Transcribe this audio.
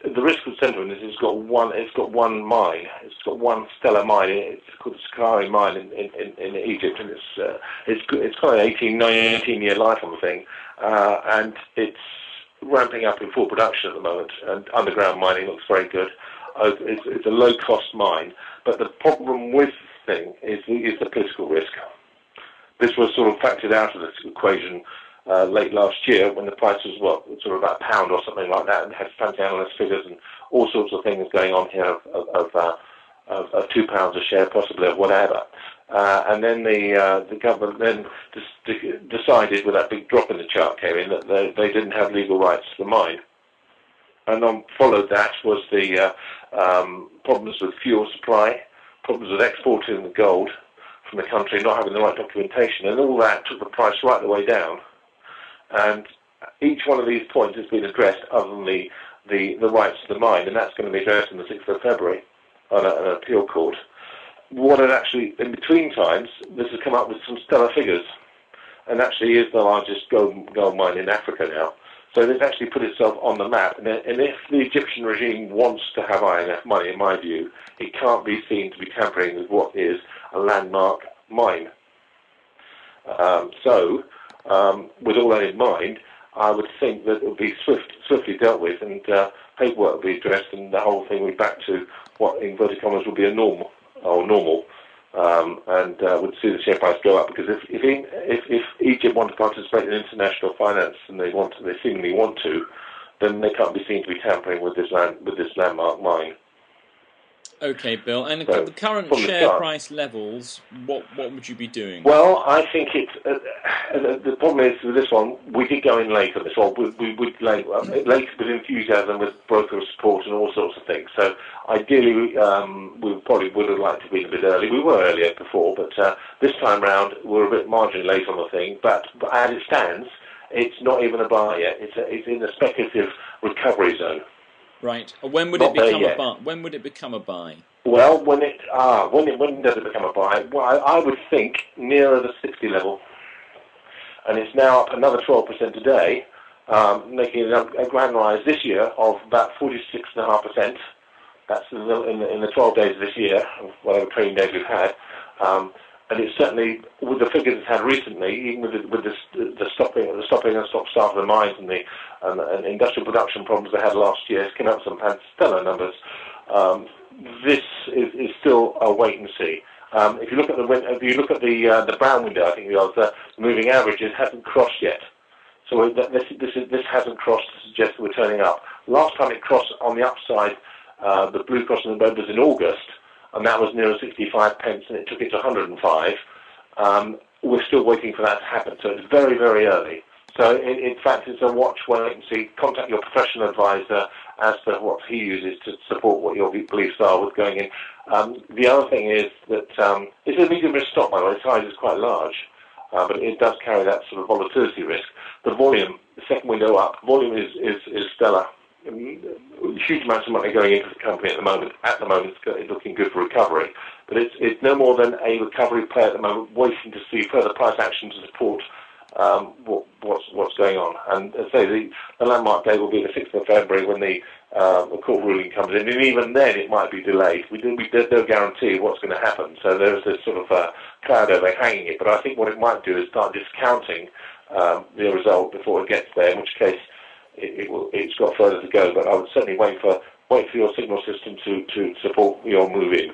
The risk with Centamin is it's got one mine. It's got one stellar mine. It's called the Sakari mine in Egypt, and it's got an 19-year life on the thing, and it's ramping up in full production at the moment. And underground mining looks very good. It's a low-cost mine, but the problem with the thing is the political risk. This was sort of factored out of this equation late last year when the price was, sort of about £1 or something like that, and had fancy analyst figures and all sorts of things going on here of £2 a share, possibly, of whatever. And then the government then decided, with that big drop in the chart came in, that they didn't have legal rights to the mine. And followed that was the problems with fuel supply, problems with exporting the gold from the country, not having the right documentation, and all that took the price right the way down. And each one of these points has been addressed other than the rights to the mine, and that's going to be addressed on the 6th of February on an appeal court. What had actually, in between times, this has come up with some stellar figures, and actually is the largest gold mine in Africa now. So it's actually put itself on the map, and if the Egyptian regime wants to have IMF money, in my view, it can't be seen to be tampering with what is a landmark mine. With all that in mind, I would think that it would be swiftly dealt with, and paperwork would be addressed, and the whole thing would be back to what, in inverted commas, would be a normal, and would see the share price go up. Because if Egypt want to participate in international finance, and they seemingly want to, then they can't be seen to be tampering with this landmark mine. Okay, Bill. And the current share price levels, what would you be doing? Well, I think the problem is with this one, we did go in late on this one. We would late with enthusiasm, with broker support and all sorts of things. So ideally, we probably would have liked to have been a bit early. We were earlier before, but this time round we're a bit marginally late on the thing. But as it stands, it's not even a buy yet. It's in a speculative recovery zone. Right. When would it become a buy? When would it become a buy? Well, when does it become a buy? Well, I would think nearer the 60 level, and it's now up another 12% today, making a grand rise this year of about 46.5%. That's in the 12 days of this year, whatever trading days we've had. And it's certainly, with the figures it's had recently, even with the stopping and stop-start of the mines and the industrial production problems they had last year, it's come up some stellar numbers. This is still a wait and see. If you look at the brown window, I think the moving average, it hasn't crossed yet. So this hasn't crossed to suggest that we're turning up. Last time it crossed on the upside, the blue cross in the red was in August, and that was near 65 pence, and it took it to 105. We're still waiting for that to happen, so it's very, very early. So in fact, it's a watch, wait and see. Contact your professional advisor as to what he uses to support what your beliefs are with going in. The other thing is that it's a medium risk stock, by the way. The size is quite large, but it does carry that sort of volatility risk. The volume, the second window up, volume is stellar. Huge amounts of money going into the company at the moment. At the moment, it's looking good for recovery, but it's no more than a recovery play at the moment, waiting to see further price action to support what's going on. And as I say, the landmark day will be the 6th of February when the court ruling comes in, and even then it might be delayed. There's no guarantee what's going to happen, so there's this sort of cloud over hanging it. But I think what it might do is start discounting the result before it gets there, in which case it's got further to go. But I would certainly wait for your signal system to support your move in.